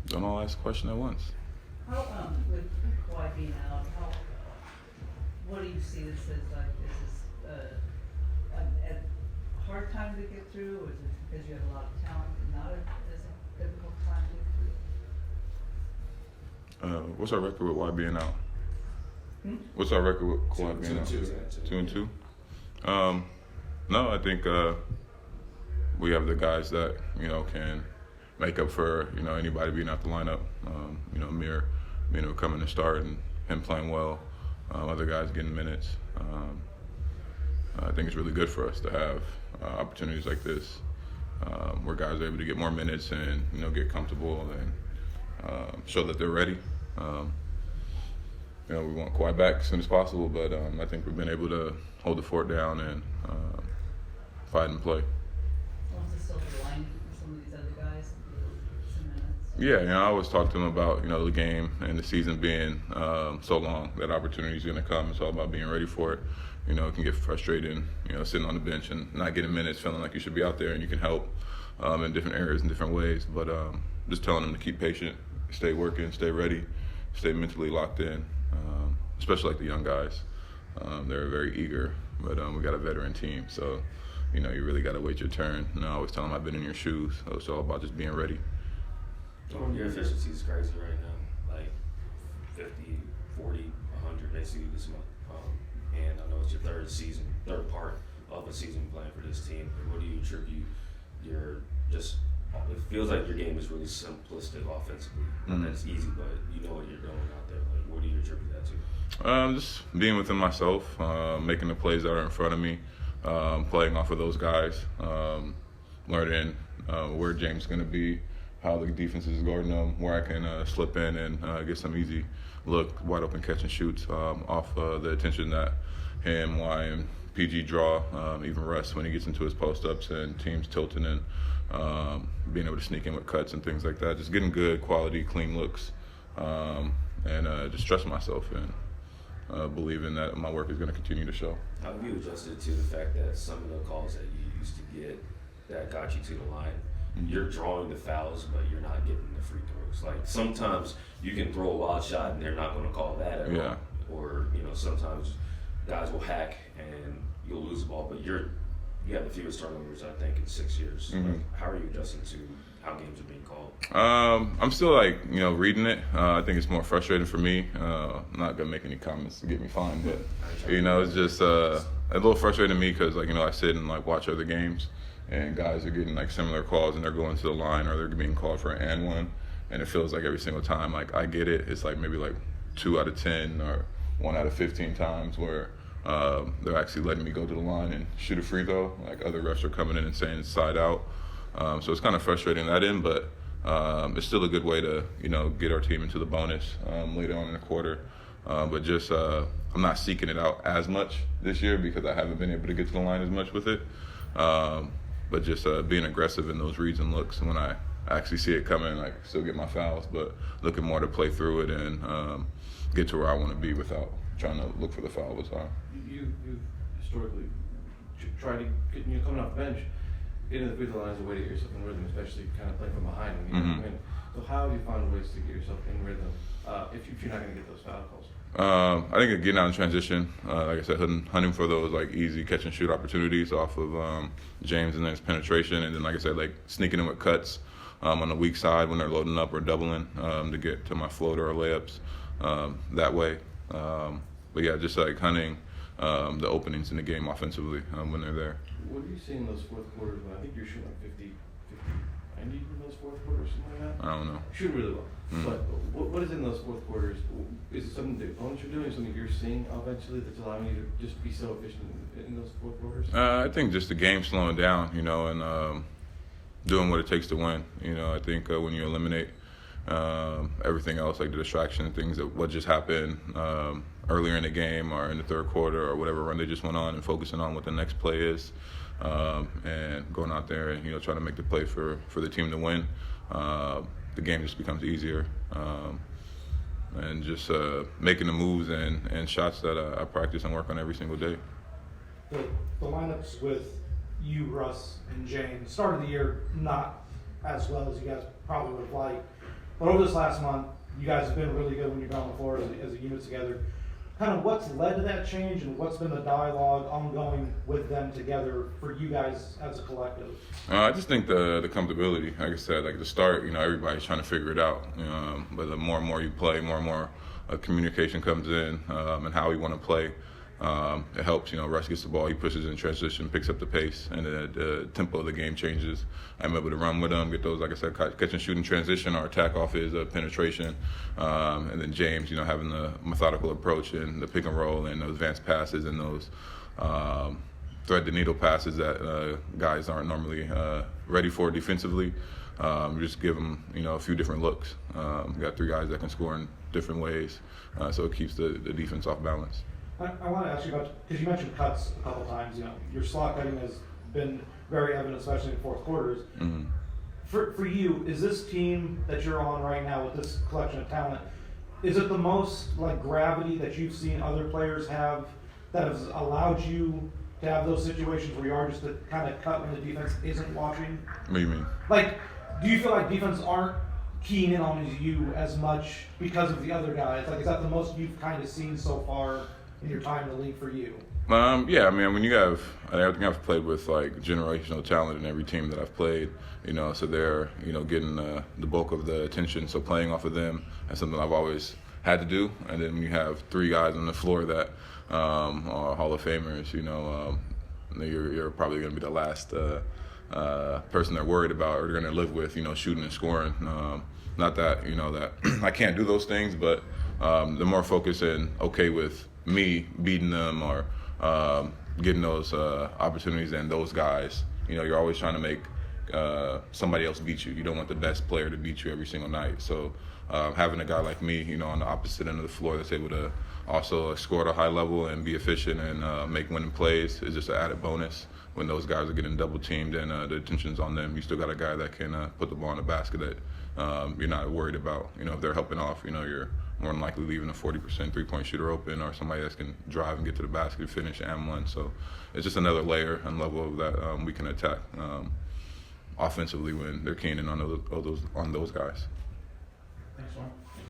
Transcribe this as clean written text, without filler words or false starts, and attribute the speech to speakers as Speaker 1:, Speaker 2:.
Speaker 1: Don't all ask a question at once.
Speaker 2: How, with Kawhi being out, what do you see that says like this is a hard time to get through, or is it because you have a lot of talent and not as a difficult time to get through?
Speaker 1: What's our record with Y being out? What's our record with Kawhi being out? 2-2. No, I think we have the guys that can make up for anybody being out the lineup. Mir, coming to start and him playing well. Other guys getting minutes. I think it's really good for us to have opportunities like this, where guys are able to get more minutes and get comfortable and show that they're ready. We want Kawhi back as soon as possible, but I think we've been able to hold the fort down and fight and play.
Speaker 2: Well, is it still the line for some of these other guys? Some minutes?
Speaker 1: Yeah, I always talk to them about the game and the season being so long. That opportunity is going to come. It's all about being ready for it. It can get frustrating, sitting on the bench and not getting minutes, feeling like you should be out there and you can help in different areas in different ways. But just telling them to keep patient, stay working, stay ready, stay mentally locked in. Especially like the young guys, they're very eager. But we got a veteran team, so you really got to wait your turn. And I always tell them I've been in your shoes. So it's all about just being ready.
Speaker 3: Your efficiency is crazy right now, like 50, 40, 100 basically this month. And I know it's your third part of a season playing for this team. What do you attribute it feels like your game is really simplistic offensively. Mm-hmm. That's easy, but you know what you're doing out there. Like, what do you attribute that to?
Speaker 1: Just being within myself, making the plays that are in front of me, playing off of those guys, learning where James is going to be, how the defense is guarding them, where I can slip in and get some easy look, wide open catch and shoots off the attention that him, Y, and PG draw, even Russ when he gets into his post-ups and teams tilting and being able to sneak in with cuts and things like that. Just getting good, quality, clean looks, and just trusting myself and believing that my work is going to continue to show.
Speaker 3: How have you adjusted to the fact that some of the calls that you used to get that got you to the line, you're drawing the fouls, but you're not getting the free throws? Like sometimes you can throw a wild shot and they're not going to call that at all. Or sometimes guys will hack and you'll lose the ball, but you have the fewest turnovers I think in 6 years.
Speaker 1: Mm-hmm.
Speaker 3: Like, how are you adjusting to how games are being called?
Speaker 1: I'm still reading it. I think it's more frustrating for me. I'm not gonna make any comments to get me fined, but it's just a little frustrating to me because I sit and watch other games. And guys are getting similar calls and they're going to the line or they're being called for an and one, and it feels like every single time I get it, it's maybe 2 out of 10 or 1 out of 15 times where they're actually letting me go to the line and shoot a free throw. Other refs are coming in and saying it's side out, so it's kind of frustrating that end, but it's still a good way to get our team into the bonus later on in the quarter. But just I'm not seeking it out as much this year because I haven't been able to get to the line as much with it. But just being aggressive in those reads and looks. And when I actually see it coming, I still get my fouls, but looking more to play through it and get to where I want to be without trying to look for the foul all the time.
Speaker 4: You've historically tried to get, coming off the bench, getting the free throw line is a way to get yourself in rhythm, especially kind of playing from behind when you win. So how have you found ways to get yourself in rhythm if you're not going to get those foul calls?
Speaker 1: I think getting out in transition, like I said, hunting for those easy catch and shoot opportunities off of James and then his penetration, and then like I said, sneaking in with cuts on the weak side when they're loading up or doubling to get to my floater or layups that way. But yeah, just hunting the openings in the game offensively when they're there.
Speaker 4: What are you seeing in those fourth quarters when I think you're shooting 50, 90 in those fourth quarters, something like that?
Speaker 1: I don't know.
Speaker 4: Shooting really well. But what is in those fourth quarters? Is it something the opponents are doing, something you're seeing offensively that's allowing you to just be so efficient in those fourth quarters?
Speaker 1: I think just the game slowing down, and doing what it takes to win. I think when you eliminate everything else, the distraction, things that what just happened earlier in the game or in the third quarter or whatever run they just went on, and focusing on what the next play is, and going out there and trying to make the play for the team to win. The game just becomes easier, and just making the moves and shots that I practice and work on every single day.
Speaker 5: The lineups with you, Russ, and James started the year not as well as you guys probably would have liked. But over this last month, you guys have been really good when you've been on the floor as a unit together. Kind of what's led to that change, and what's been the dialogue ongoing with them together for you guys as a collective?
Speaker 1: I just think the comfortability, like I said, like the start, everybody's trying to figure it out. But the more and more you play, more and more communication comes in, and how we want to play. It helps, Russ gets the ball, he pushes in transition, picks up the pace, and the tempo of the game changes. I'm able to run with him, get those, like I said, catch and shoot in transition. Our attack off is penetration. And then James, having the methodical approach and the pick and roll and those advanced passes and those thread the needle passes that guys aren't normally ready for defensively. Just give them, a few different looks. We got 3 guys that can score in different ways, so it keeps the defense off balance.
Speaker 5: I want to ask you about, because you mentioned cuts a couple times, your slot cutting has been very evident, especially in fourth quarters.
Speaker 1: Mm-hmm.
Speaker 5: For you, is this team that you're on right now with this collection of talent, is it the most like gravity that you've seen other players have that has allowed you to have those situations where you are just to kind of cut when the defense isn't watching?
Speaker 1: What do you mean?
Speaker 5: Like, do you feel like defense aren't keying in on you as much because of the other guys? Like, is that the most you've kind of seen so far in your time in the league for you?
Speaker 1: Yeah, when you have, I think I've played with like generational talent in every team that I've played, so they're, getting the bulk of the attention. So playing off of them is something I've always had to do. And then when you have 3 guys on the floor that are Hall of Famers, you're probably going to be the last person they're worried about or they're going to live with, shooting and scoring. Not that, that I can't do those things, but they're more focused and okay with me beating them or getting those opportunities and those guys. You're always trying to make somebody else beat you. You don't want the best player to beat you every single night. So having a guy like me, on the opposite end of the floor that's able to also score at a high level and be efficient and make winning plays is just an added bonus. When those guys are getting double teamed and the attention's on them, you still got a guy that can put the ball in the basket that you're not worried about. If they're helping off, you're more than likely leaving a 40% three-point shooter open or somebody that can drive and get to the basket, finish, and one. So it's just another layer and level of that we can attack offensively when they're keen in on those guys.
Speaker 5: Thanks, Norm.